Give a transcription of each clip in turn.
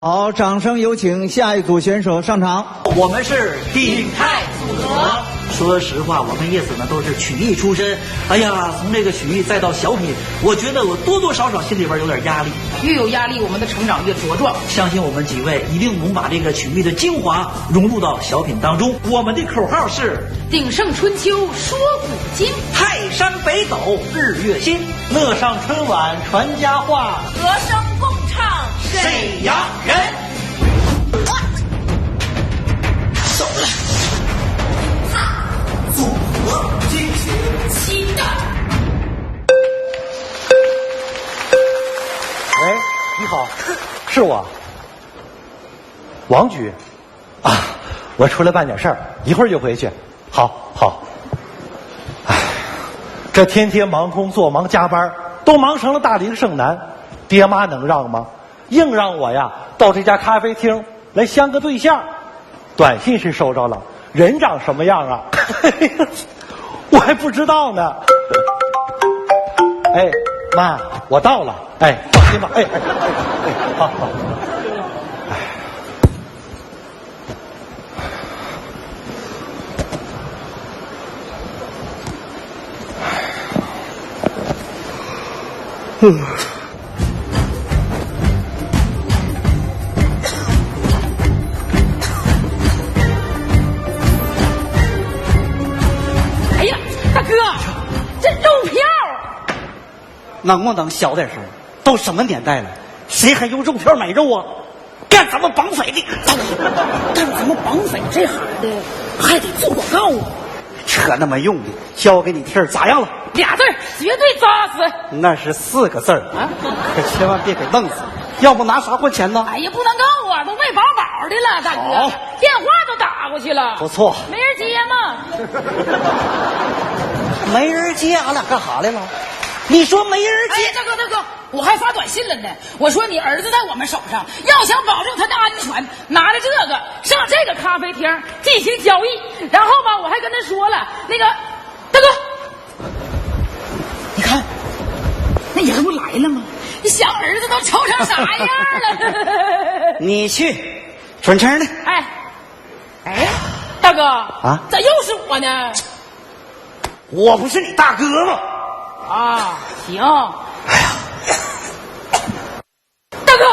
好，掌声有请下一组选手上场。我们是鼎泰组合。说实话，我跟叶子呢都是曲艺出身。哎呀，从这个曲艺再到小品，我觉得我多多少少心里边有点压力。越有压力，我们的成长越茁壮。相信我们几位一定能把这个曲艺的精华融入到小品当中。我们的口号是：鼎盛春秋说古今，泰山北斗日月新，乐上春晚传佳话，和声共唱沈阳人。走了。组合惊喜期待。喂，你好，是我，王局啊，我出来办点事儿，一会儿就回去。好。哎，这天天忙工作忙加班，都忙成了大龄剩男，爹妈能让吗？硬让我呀到这家咖啡厅来相个对象。短信是收着了，人长什么样啊？我还不知道呢。哎，妈，我到了。哎，放心吧。哎，好。哎呀，大哥，这肉票能不能小点声？都什么年代了，谁还用肉票买肉啊？干咱们绑匪的，干咱们绑匪这行的还得做广告啊！扯那么用的，交给你听咋样了俩字儿绝对扎实。那是4个字啊！可千万别给弄死，要不拿啥换钱呢？哎呀，不能够啊，都喂饱饱的了，大哥，电话都打过去了，不错，没人接吗？没人接，俺俩干啥来了？你说没人接？哎，大哥，我还发短信了呢。我说你儿子在我们手上，要想保证他的安全，拿着这个上这个咖啡厅进行交易。然后吧，我还跟他说了，那个大哥，你看那人不来了吗？你想儿子都愁成啥样了？你去，准成的。哎，大哥啊，咋又是我呢？我不是你大哥吗？啊，行。哎呀，大哥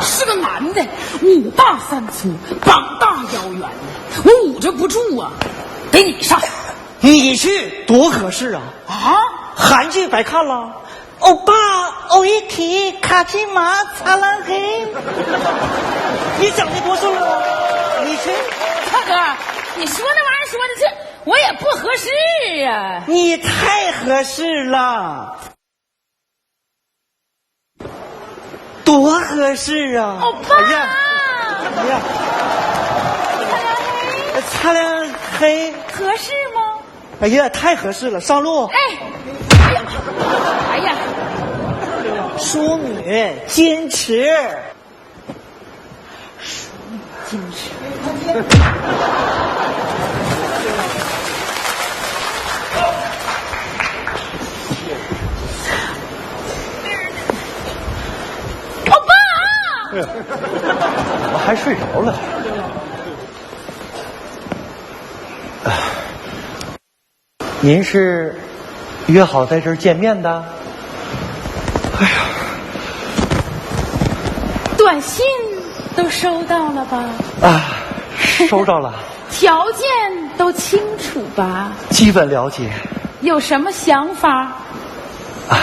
是个男的，5大3粗，膀大腰圆的，我捂着不住啊，得你上。你去多合适啊！啊，韩剧白看了。欧巴，欧一提，卡其马，擦浪嘿。你整的多顺了，你去。大哥，你说那玩意儿说的这我也不合适啊。你太合适了，多合适啊！欧巴，哎呀，擦亮黑合适吗？哎呀，太合适了，上路。哎呀，淑女矜持，矜持。欧巴，我还睡着了。您是约好在这儿见面的？哎呀，短信都收到了吧？啊，收到了。条件都清楚吧？基本了解。有什么想法？啊，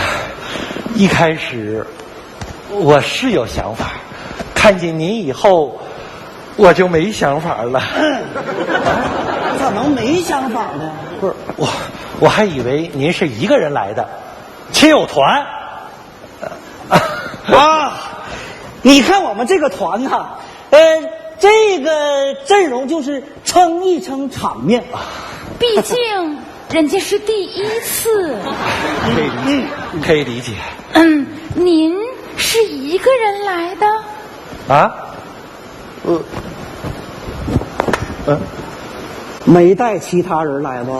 一开始我是有想法，看见您以后我就没想法了。咋能没想法呢？不是我还以为您是一个人来的，亲友团。啊，你看我们这个团呐，这个阵容就是撑一撑场面。毕竟人家是第一次。可以理解，可以理解。您是一个人来的？啊？没带其他人来吧？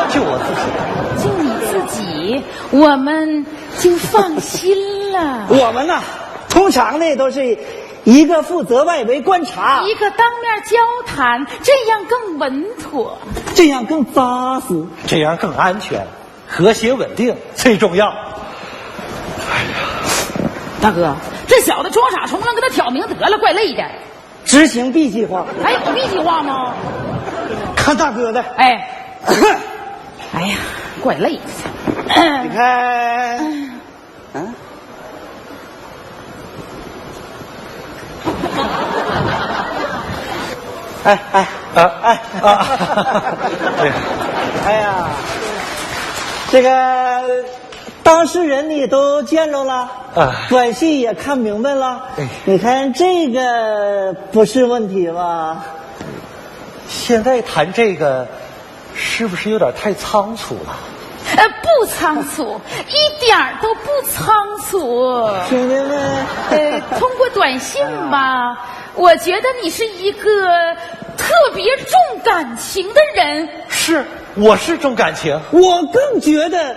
就我自己。就你自己，我们就放心了。我们呢，从通常呢都是一个负责外围观察，一个当面交谈，这样更稳妥，这样更扎实，这样更安全，和谐稳定最重要。大哥，这小子装傻充愣，给他挑明得了，怪累的。执行 B 计划。还有 B 计划吗？看大哥的，哎，哎呀，怪累的。你看，嗯。哎，哎呀，这个当事人你都见着了，短信也看明白了，你看这个不是问题吧？现在谈这个，是不是有点太仓促了？不仓促，一点儿都不仓促。兄弟们，通过短信吧，我觉得你是一个特别重感情的人。是，我是重感情。我更觉得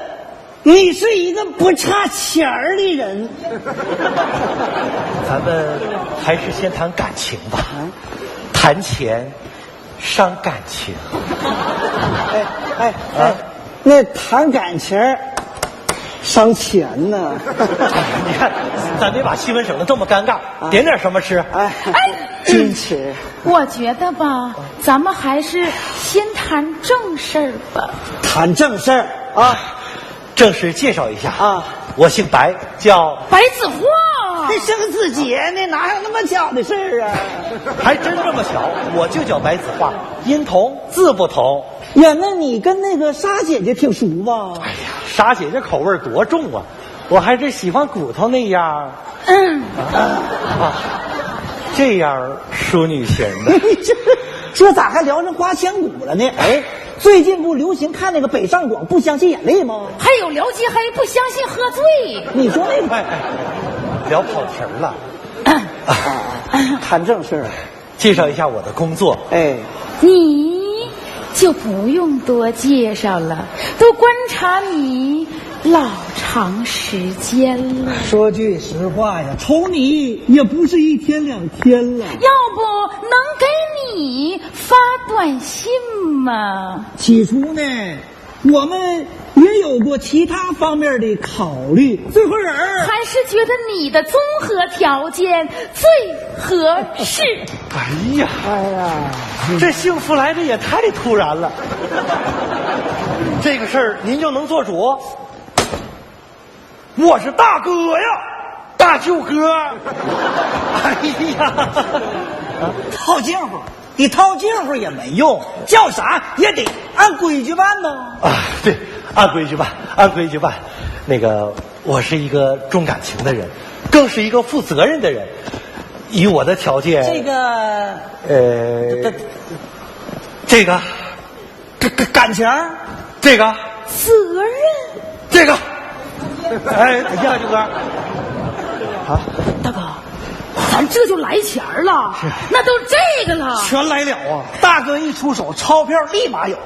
你是一个不差钱儿的人。咱们还是先谈感情吧，谈钱伤感情。那谈感情伤钱呢。你看，咱别把气氛整得这么尴尬，点点什么吃？矜持。我觉得吧，咱们还是先谈正事儿吧。谈正事儿啊，正式介绍一下啊，我姓白，叫白子画。这生子节呢，哪有那么巧的事儿啊？还真这么巧，我就叫白子画，音同字不同。呀，那你跟那个沙姐姐挺熟吧？哎呀，沙姐姐口味多重啊，我还是喜欢骨头那样。这样淑女型的。这咋还聊上花千骨了呢？哎，最近不流行看那个北上广不相信眼泪吗？还有聊基黑不相信喝醉。你说那个聊跑题了。谈正事儿，介绍一下我的工作。你就不用多介绍了，都观察你老长时间了。说句实话呀，瞅你也不是一天两天了。要不能给你发短信吗？起初呢，我们也有过其他方面的考虑，最后人还是觉得你的综合条件最合适。哎呀，这幸福来的也太突然了。这个事儿您就能做主？我是大哥呀，大舅哥。哎呀，套近乎，你套近乎也没用，叫啥也得按规矩办呢。对，按规矩办，按规矩办。那个，我是一个重感情的人，更是一个负责任的人。以我的条件，这个感情，这个责任，这个，哎，大舅哥，好，大哥，咱这就来钱了，那都这个了，全来了啊！大哥一出手，钞票立马有。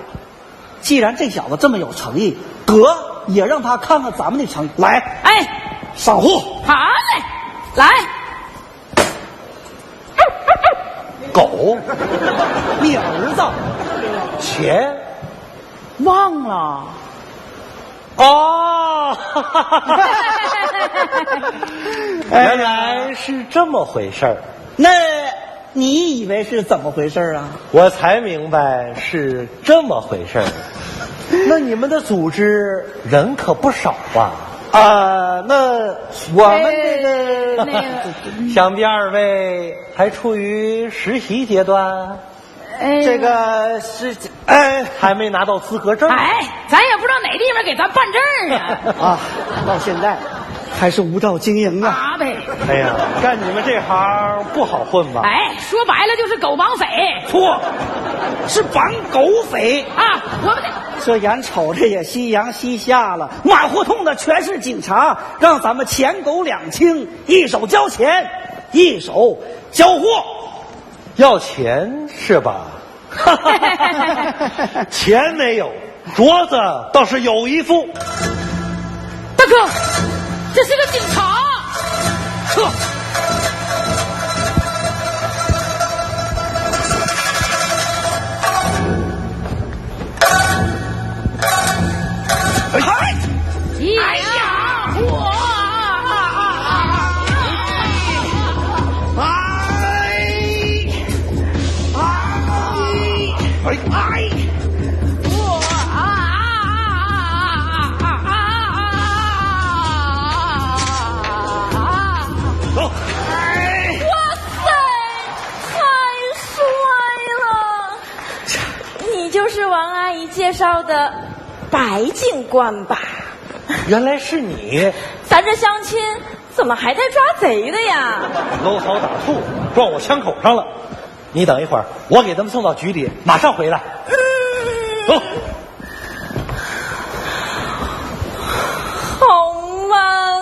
既然这小子这么有诚意，哥也让他看看咱们的诚意。来，上户。好嘞，来。狗，你儿子，钱忘了。原来是这么回事儿。那你以为是怎么回事啊？我才明白是这么回事儿。那你们的组织人可不少吧？那我们这个想必二位还处于实习阶段。这个是还没拿到资格证。咱也不知道哪地方给咱办证啊。到现在还是无照经营啊。哎呀，干你们这行不好混吧？说白了就是狗绑匪。错，是绑狗匪啊！我们这眼瞅着也夕阳西下了，满胡同的全是警察，让咱们钱狗两清，一手交钱，一手交货。要钱是吧？钱没有，镯子倒是有一副。大哥，这是个警察。介绍的白警官吧？原来是你！咱这相亲怎么还带抓贼的呀？搂草打兔，撞我枪口上了。你等一会儿，我给他们送到局里，马上回来。走。好慢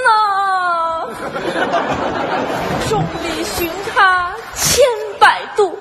呐！众里寻他千百度，